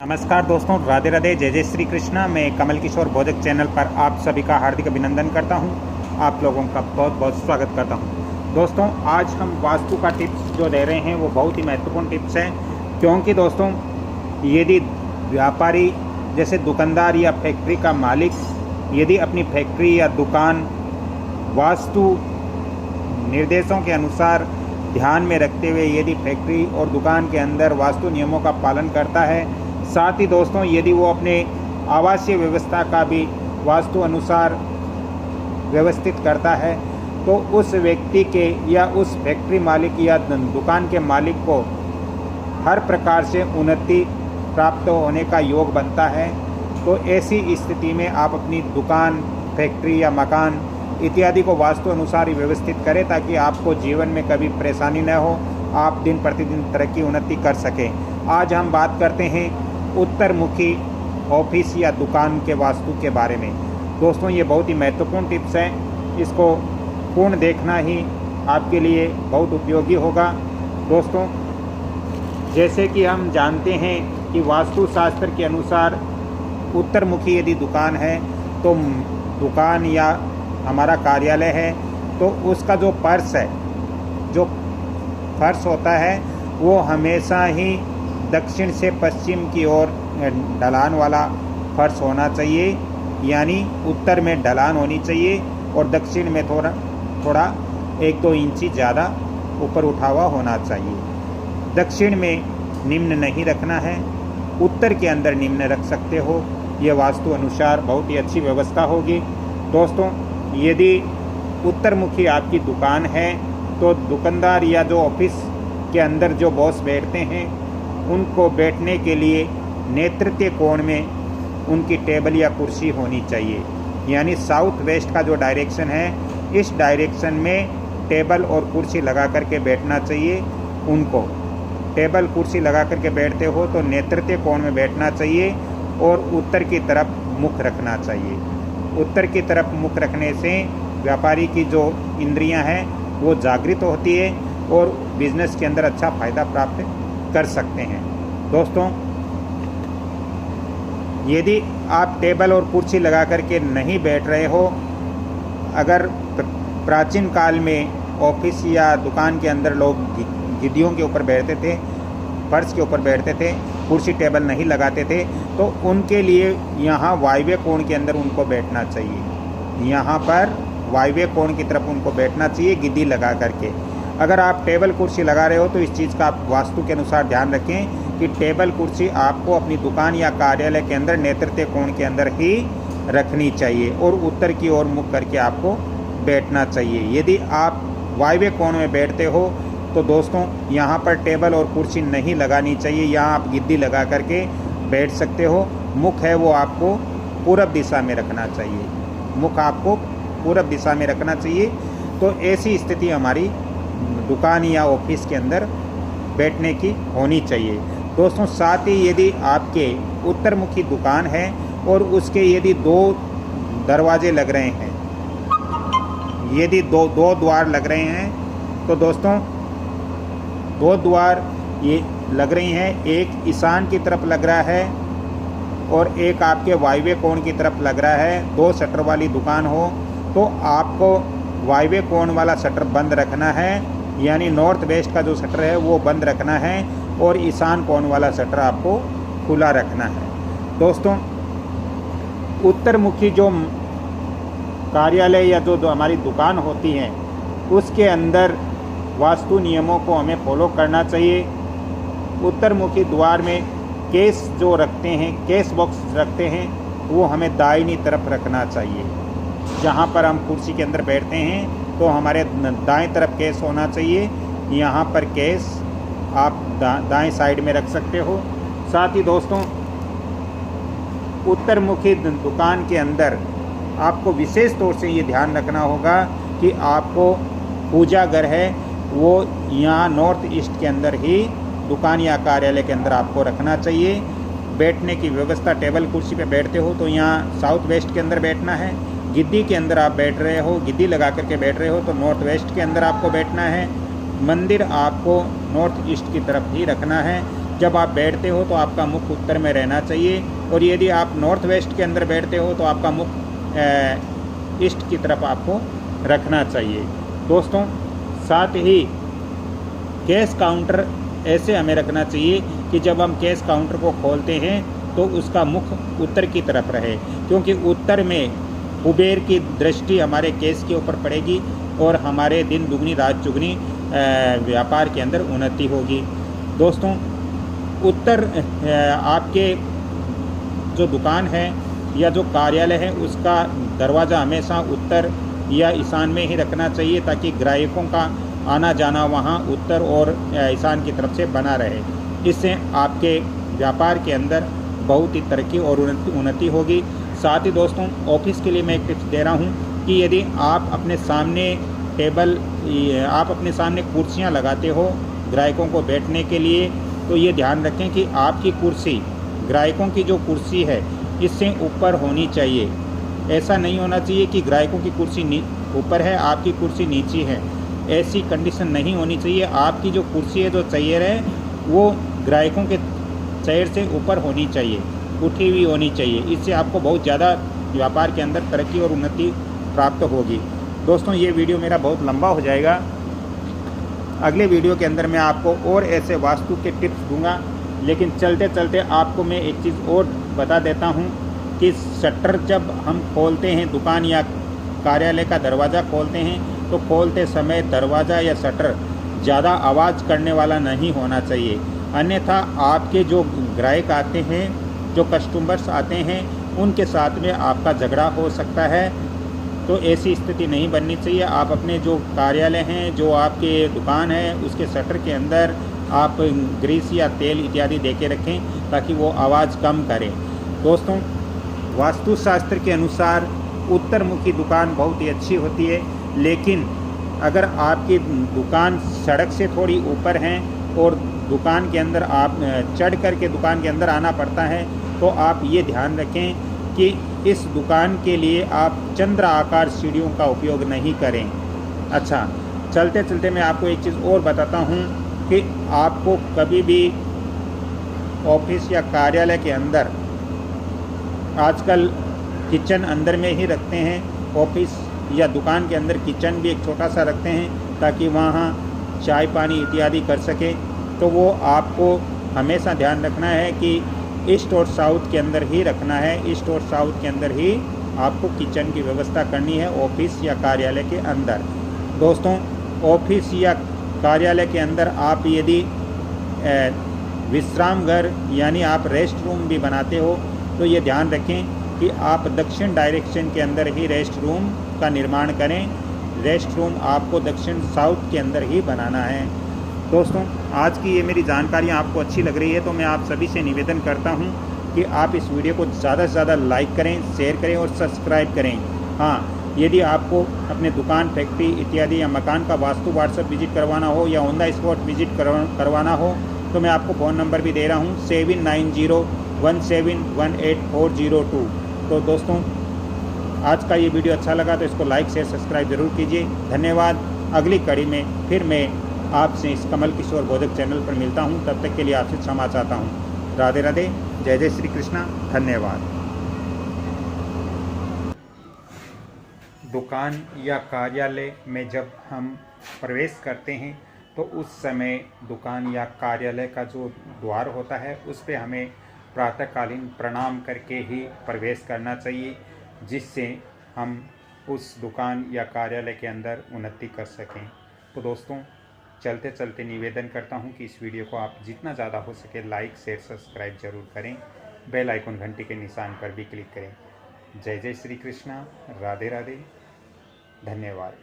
नमस्कार दोस्तों, राधे राधे, जय जय श्री कृष्णा। मैं कमल किशोर भोजक चैनल पर आप सभी का हार्दिक अभिनंदन करता हूं। आप लोगों का बहुत बहुत स्वागत करता हूं। दोस्तों, आज हम वास्तु का टिप्स जो दे रहे हैं वो बहुत ही महत्वपूर्ण टिप्स हैं, क्योंकि दोस्तों यदि व्यापारी जैसे दुकानदार या फैक्ट्री का मालिक यदि अपनी फैक्ट्री या दुकान वास्तु निर्देशों के अनुसार ध्यान में रखते हुए यदि फैक्ट्री और दुकान के अंदर वास्तु नियमों का पालन करता है, साथ ही दोस्तों यदि वो अपने आवासीय व्यवस्था का भी वास्तु अनुसार व्यवस्थित करता है, तो उस व्यक्ति के या उस फैक्ट्री मालिक या दुकान के मालिक को हर प्रकार से उन्नति प्राप्त होने का योग बनता है। तो ऐसी स्थिति में आप अपनी दुकान, फैक्ट्री या मकान इत्यादि को वास्तु अनुसार ही व्यवस्थित करें, ताकि आपको जीवन में कभी परेशानी न हो, आप दिन प्रतिदिन तरक्की उन्नति कर सकें। आज हम बात करते हैं उत्तरमुखी ऑफिस या दुकान के वास्तु के बारे में। दोस्तों, ये बहुत ही महत्वपूर्ण टिप्स हैं, इसको पूर्ण देखना ही आपके लिए बहुत उपयोगी होगा। दोस्तों, जैसे कि हम जानते हैं कि वास्तुशास्त्र के अनुसार उत्तरमुखी यदि दुकान है, तो दुकान या हमारा कार्यालय है, तो उसका जो फर्श है, जो फर्श होता है, वो हमेशा ही दक्षिण से पश्चिम की ओर ढलान वाला फर्श होना चाहिए। यानी उत्तर में ढलान होनी चाहिए और दक्षिण में थोड़ा 1-2 इंची ज़्यादा ऊपर उठा हुआ होना चाहिए। दक्षिण में निम्न नहीं रखना है, उत्तर के अंदर निम्न रख सकते हो। ये वास्तु अनुसार बहुत ही अच्छी व्यवस्था होगी। दोस्तों, यदि उत्तरमुखी आपकी दुकान है, तो दुकानदार या जो ऑफिस के अंदर जो बॉस बैठते हैं, उनको बैठने के लिए नेतृत्व कोण में उनकी टेबल या कुर्सी होनी चाहिए। यानी साउथ वेस्ट का जो डायरेक्शन है, इस डायरेक्शन में टेबल और कुर्सी लगा करके बैठना चाहिए। उनको टेबल कुर्सी लगा करके बैठते हो तो नेतृत्व कोण में बैठना चाहिए और उत्तर की तरफ मुख रखना चाहिए। उत्तर की तरफ मुख रखने से व्यापारी की जो इंद्रियां हैं वो जागृत होती है और बिजनेस के अंदर अच्छा फ़ायदा प्राप्त कर सकते हैं। दोस्तों, यदि आप टेबल और कुर्सी लगा करके नहीं बैठ रहे हो, अगर प्राचीन काल में ऑफिस या दुकान के अंदर लोग गिद्दियों के ऊपर बैठते थे, फर्श के ऊपर बैठते थे, कुर्सी टेबल नहीं लगाते थे, तो उनके लिए यहाँ वायव्य कोण के अंदर उनको बैठना चाहिए। यहाँ पर वायव्य कोण की तरफ उनको बैठना चाहिए गिद्दी लगा करके। अगर आप टेबल कुर्सी लगा रहे हो तो इस चीज़ का आप वास्तु के अनुसार ध्यान रखें कि टेबल कुर्सी आपको अपनी दुकान या कार्यालय के अंदर नेतृत्व कोण के अंदर ही रखनी चाहिए और उत्तर की ओर मुख करके आपको बैठना चाहिए। यदि आप वायव्य कोण में बैठते हो तो दोस्तों यहाँ पर टेबल और कुर्सी नहीं लगानी चाहिए, यहाँ आप गिद्दी लगा करके बैठ सकते हो। मुख है वो आपको पूरब दिशा में रखना चाहिए, मुख आपको पूरब दिशा में रखना चाहिए। तो ऐसी स्थिति हमारी दुकान या ऑफिस के अंदर बैठने की होनी चाहिए। दोस्तों, साथ ही यदि आपके उत्तरमुखी दुकान है और उसके यदि 2 दरवाजे लग रहे हैं, यदि दो द्वार लग रहे हैं, तो दोस्तों 2 द्वार ये लग रही हैं, एक ईशान की तरफ लग रहा है और एक आपके वायव्य कोण की तरफ लग रहा है। 2 शटर वाली दुकान हो तो आपको वायव्य कोण वाला शटर बंद रखना है, यानी नॉर्थ वेस्ट का जो शटर है वो बंद रखना है और ईशान कोण वाला शटर आपको खुला रखना है। दोस्तों, उत्तरमुखी जो कार्यालय या जो हमारी दुकान होती है, उसके अंदर वास्तु नियमों को हमें फॉलो करना चाहिए। उत्तरमुखी द्वार में केस जो रखते हैं, केस बॉक्स रखते हैं, वो हमें दाहिनी तरफ रखना चाहिए। जहाँ पर हम कुर्सी के अंदर बैठते हैं तो हमारे दाएं तरफ केस होना चाहिए। यहाँ पर केस आप दाएं साइड में रख सकते हो। साथ ही दोस्तों, उत्तरमुखी दुकान के अंदर आपको विशेष तौर से ये ध्यान रखना होगा कि आपको पूजा घर है वो यहाँ नॉर्थ ईस्ट के अंदर ही दुकान या कार्यालय के अंदर आपको रखना चाहिए। बैठने की व्यवस्था, टेबल कुर्सी पे बैठते हो तो यहाँ साउथ वेस्ट के अंदर बैठना है। गिद्दी के अंदर आप बैठ रहे हो, गिद्दी लगा करके बैठ रहे हो तो नॉर्थ वेस्ट के अंदर आपको बैठना है। मंदिर आपको नॉर्थ ईस्ट की तरफ ही रखना है। जब आप बैठते हो तो आपका मुख उत्तर में रहना चाहिए, और यदि आप नॉर्थ वेस्ट के अंदर बैठते हो तो आपका मुख ईस्ट की तरफ आपको रखना चाहिए। दोस्तों, साथ ही कैश काउंटर ऐसे हमें रखना चाहिए कि जब हम कैश काउंटर को खोलते हैं तो उसका मुख उत्तर की तरफ रहे, क्योंकि उत्तर में कुबेर की दृष्टि हमारे कैश के ऊपर पड़ेगी और हमारे दिन दुगनी रात चुगनी व्यापार के अंदर उन्नति होगी। दोस्तों, उत्तर आपके जो दुकान है या जो कार्यालय है उसका दरवाज़ा हमेशा उत्तर या ईशान में ही रखना चाहिए, ताकि ग्राहकों का आना जाना वहाँ उत्तर और ईशान की तरफ से बना रहे। इससे आपके व्यापार के अंदर बहुत ही तरक्की और उन्नति होगी। साथ ही दोस्तों, ऑफिस के लिए मैं एक टिप्स दे रहा हूँ कि यदि आप अपने सामने कुर्सियाँ लगाते हो ग्राहकों को बैठने के लिए, तो ये ध्यान रखें कि आपकी कुर्सी, ग्राहकों की जो कुर्सी है, इससे ऊपर होनी चाहिए। ऐसा नहीं होना चाहिए कि ग्राहकों की कुर्सी ऊपर है, आपकी कुर्सी नीचे है। ऐसी कंडीशन नहीं होनी चाहिए। आपकी जो कुर्सी है, जो चेयर है, वो ग्राहकों के चेयर से ऊपर होनी चाहिए, उठी हुई होनी चाहिए। इससे आपको बहुत ज़्यादा व्यापार के अंदर तरक्की और उन्नति प्राप्त होगी। दोस्तों, ये वीडियो मेरा बहुत लंबा हो जाएगा। अगले वीडियो के अंदर मैं आपको और ऐसे वास्तु के टिप्स दूंगा, लेकिन चलते चलते आपको मैं एक चीज़ और बता देता हूं कि शटर जब हम खोलते हैं, दुकान या कार्यालय का दरवाज़ा खोलते हैं, तो खोलते समय दरवाज़ा या शटर ज़्यादा आवाज़ करने वाला नहीं होना चाहिए, अन्यथा आपके जो ग्राहक आते हैं, जो कस्टमर्स आते हैं, उनके साथ में आपका झगड़ा हो सकता है। तो ऐसी स्थिति नहीं बननी चाहिए। आप अपने जो कार्यालय हैं, जो आपके दुकान है, उसके शटर के अंदर आप ग्रीस या तेल इत्यादि दे के रखें, ताकि वो आवाज़ कम करें। दोस्तों, वास्तुशास्त्र के अनुसार उत्तरमुखी दुकान बहुत ही अच्छी होती है, लेकिन अगर आपकी दुकान सड़क से थोड़ी ऊपर है और दुकान के अंदर आप चढ़ कर के दुकान के अंदर आना पड़ता है, तो आप ये ध्यान रखें कि इस दुकान के लिए आप चंद्र आकार सीढ़ियों का उपयोग नहीं करें। अच्छा, चलते चलते मैं आपको एक चीज़ और बताता हूँ कि आपको कभी भी ऑफिस या कार्यालय के अंदर, आजकल किचन अंदर में ही रखते हैं, ऑफिस या दुकान के अंदर किचन भी एक छोटा सा रखते हैं, ताकि वहाँ चाय पानी इत्यादि कर सकें। तो वो आपको हमेशा ध्यान रखना है कि ईस्ट और साउथ के अंदर ही रखना है। ईस्ट और साउथ के अंदर ही आपको किचन की व्यवस्था करनी है, ऑफिस या कार्यालय के अंदर। दोस्तों, ऑफिस या कार्यालय के अंदर आप यदि विश्राम घर यानी आप रेस्ट रूम भी बनाते हो, तो ये ध्यान रखें कि आप दक्षिण डायरेक्शन के अंदर ही रेस्ट रूम का निर्माण करें। रेस्ट रूम आपको दक्षिण साउथ के अंदर ही बनाना है। दोस्तों, आज की ये मेरी जानकारियाँ आपको अच्छी लग रही है, तो मैं आप सभी से निवेदन करता हूँ कि आप इस वीडियो को ज़्यादा से ज़्यादा लाइक करें, शेयर करें और सब्सक्राइब करें। हाँ, यदि आपको अपने दुकान, फैक्ट्री इत्यादि या मकान का वास्तु व्हाट्सएप विजिट करवाना हो या ऑन द स्पॉट विजिट करवाना हो, तो मैं आपको फ़ोन नंबर भी दे रहा हूँ 7901718402। तो दोस्तों, आज का ये वीडियो अच्छा लगा तो इसको लाइक शेयर सब्सक्राइब जरूर कीजिए। धन्यवाद। अगली कड़ी में फिर मैं आपसे इस कमल किशोर बोधक चैनल पर मिलता हूँ। तब तक के लिए आपसे क्षमा चाहता हूँ। राधे राधे, जय जय श्री कृष्णा। धन्यवाद। दुकान या कार्यालय में जब हम प्रवेश करते हैं, तो उस समय दुकान या कार्यालय का जो द्वार होता है, उस पर हमें प्रातःकालीन प्रणाम करके ही प्रवेश करना चाहिए, जिससे हम उस दुकान या कार्यालय के अंदर उन्नति कर सकें। तो दोस्तों, चलते चलते निवेदन करता हूं कि इस वीडियो को आप जितना ज़्यादा हो सके लाइक शेयर सब्सक्राइब जरूर करें। बेल आइकन घंटी के निशान पर भी क्लिक करें। जय जय श्री कृष्णा। राधे राधे। धन्यवाद।